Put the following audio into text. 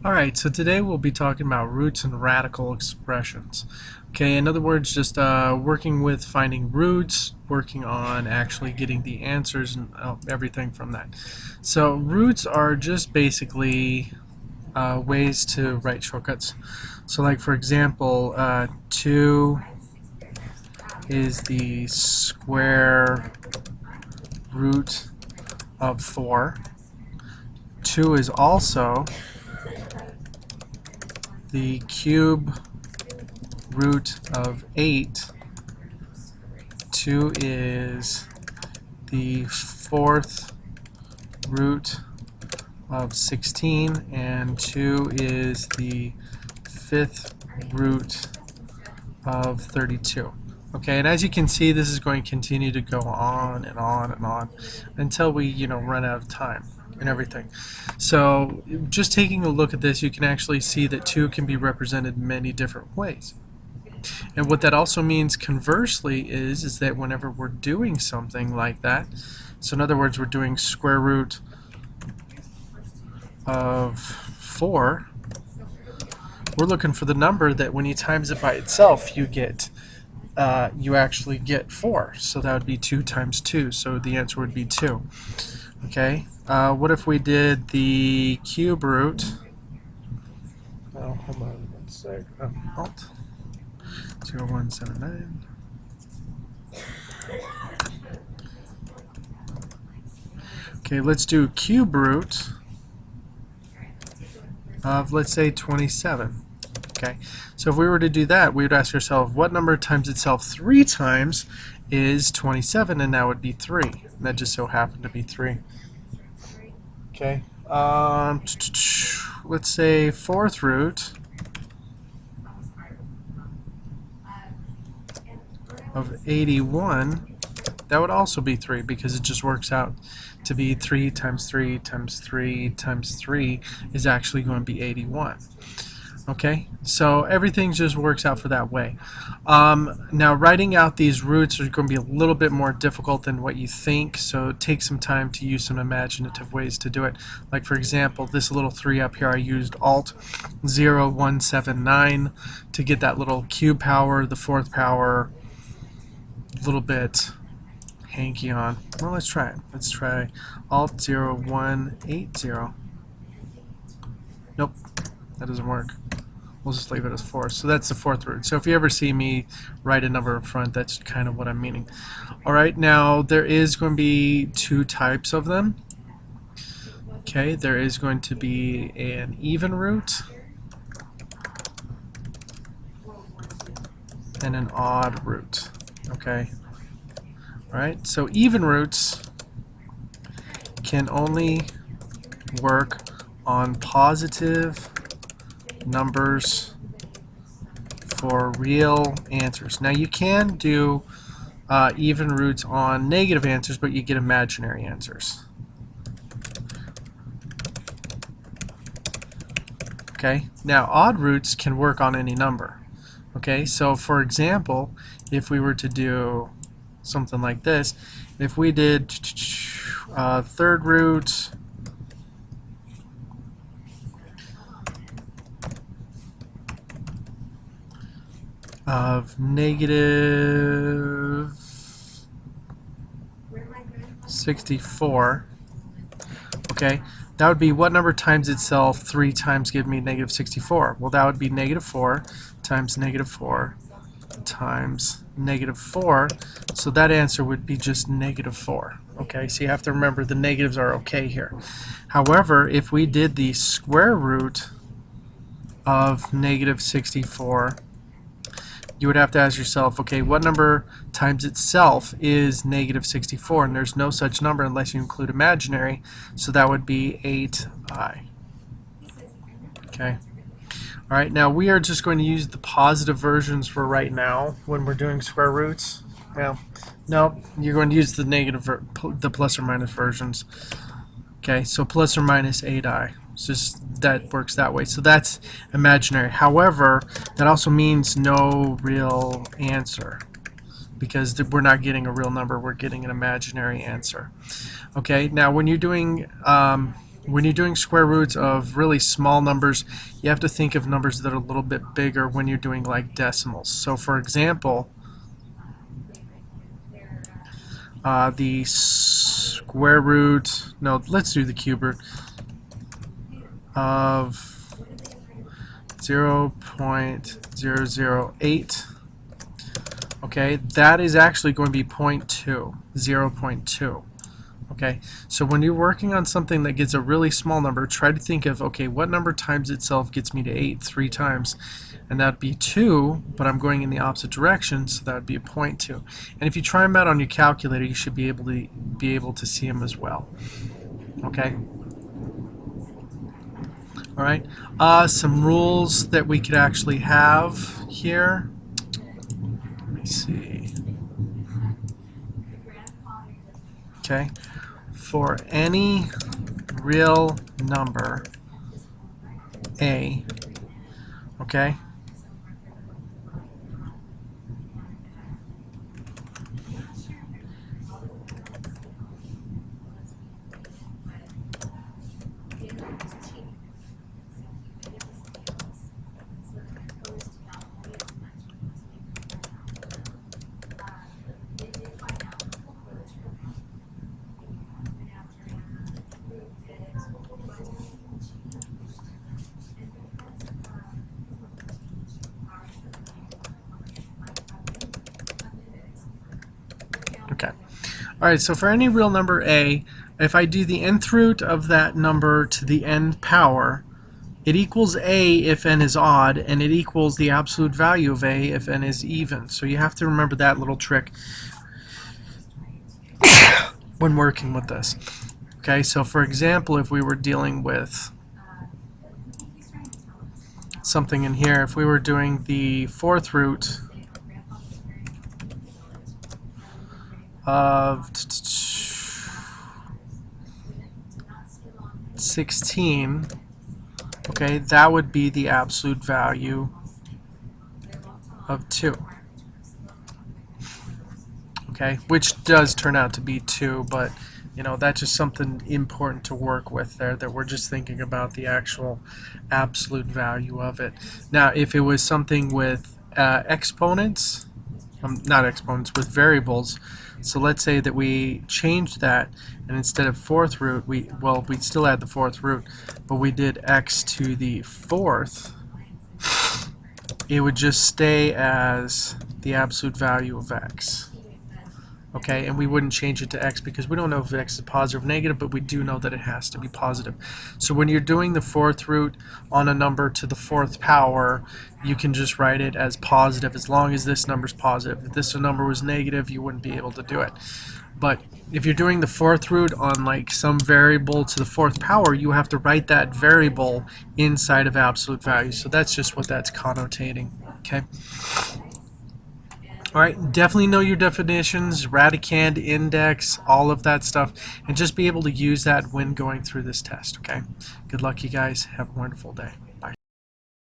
Alright, so today we'll be talking about roots and radical expressions. Okay, in other words, just working with finding roots, working on actually getting the answers and everything from that. So roots are just basically ways to write shortcuts. So like for example, 2 is the square root of 4. 2 is also the cube root of 8. 2 is the fourth root of 16, and 2 is the fifth root of 32. Okay, and as you can see, this is going to continue to go on and on and on until we, run out of time and everything. So just taking a look at this, you can actually see that 2 can be represented many different ways. And what that also means conversely is that whenever we're doing something like that, so in other words, we're doing square root of 4, we're looking for the number that when you times it by itself, you actually get 4. So that would be 2 times 2. So the answer would be 2. Okay. What if we did the cube root? Oh, hold on one sec. Alt 0179. Okay, let's do cube root of, let's say, 27. Okay, so if we were to do that, we would ask ourselves, what number times itself 3 times is 27, and that would be 3. And that just so happened to be 3. Okay, let's say fourth root of 81. That would also be 3 because it just works out to be 3 times 3 times 3 times 3 is actually going to be 81. Okay, so everything just works out for that way. Now writing out these roots are going to be a little bit more difficult than what you think, so take some time to use some imaginative ways to do it. Like for example, this little 3 up here, I used Alt 0179 to get that little cube power, the fourth power, a little bit hanky on. Well, let's try it. Let's try Alt 0180. Nope, that doesn't work. We'll just leave it as 4. So that's the fourth root. So if you ever see me write a number in front, that's kind of what I'm meaning. Alright, now there is going to be 2 types of them. Okay, there is going to be an even root and an odd root. Okay. Alright, so even roots can only work on positive numbers for real answers. Now you can do even roots on negative answers, but you get imaginary answers. Okay, now odd roots can work on any number. Okay, so for example, if we were to do something like this, if we did third root of negative 64, okay, that would be what number times itself 3 times give me negative 64? Well, that would be negative 4 times negative 4 times negative 4, so that answer would be just negative 4. Okay, so you have to remember the negatives are okay here. However, if we did the square root of negative 64, you would have to ask yourself, okay, what number times itself is negative 64? And there's no such number unless you include imaginary, so that would be 8i. Okay. All right, now we are just going to use the positive versions for right now when we're doing square roots. Well, no, you're going to use the negative, the plus or minus versions. Okay, so plus or minus 8i. It's just that works that way. So that's imaginary. However, that also means no real answer because we're not getting a real number. We're getting an imaginary answer. Okay, now when you're doing when you're doing square roots of really small numbers, you have to think of numbers that are a little bit bigger when you're doing like decimals. So for example, the square root, no, let's do the cube root of 0.008. Okay, that is actually going to be 0.2. Okay, so when you're working on something that gets a really small number, try to think of, okay, what number times itself gets me to 8 3 times? And that'd be 2, but I'm going in the opposite direction, so that would be a 0.2. And if you try them out on your calculator, you should be able to see them as well. Okay. All right. Some rules that we could actually have here. Let me see. Okay. For any real number a, okay, okay. All right, so for any real number a, if I do the nth root of that number to the n power, it equals a if n is odd, and it equals the absolute value of a if n is even. So you have to remember that little trick when working with this. Okay, so for example, if we were dealing with something in here, if we were doing the fourth root of 16, okay, that would be the absolute value of 2. Okay, which does turn out to be 2, but you know, that's just something important to work with there, that we're just thinking about the actual absolute value of it. Now, if it was something with exponents, not exponents, with variables, so let's say that we changed that, and instead of fourth root, we'd still add the fourth root, but we did x to the fourth, it would just stay as the absolute value of x. Okay, and we wouldn't change it to x because we don't know if x is positive or negative, but we do know that it has to be positive. So when you're doing the fourth root on a number to the fourth power, you can just write it as positive as long as this number is positive. If this number was negative, you wouldn't be able to do it. But if you're doing the fourth root on like some variable to the fourth power, you have to write that variable inside of absolute value. So that's just what that's connotating. Okay. All right, definitely know your definitions, radicand, index, all of that stuff, and just be able to use that when going through this test, okay? Good luck, you guys. Have a wonderful day.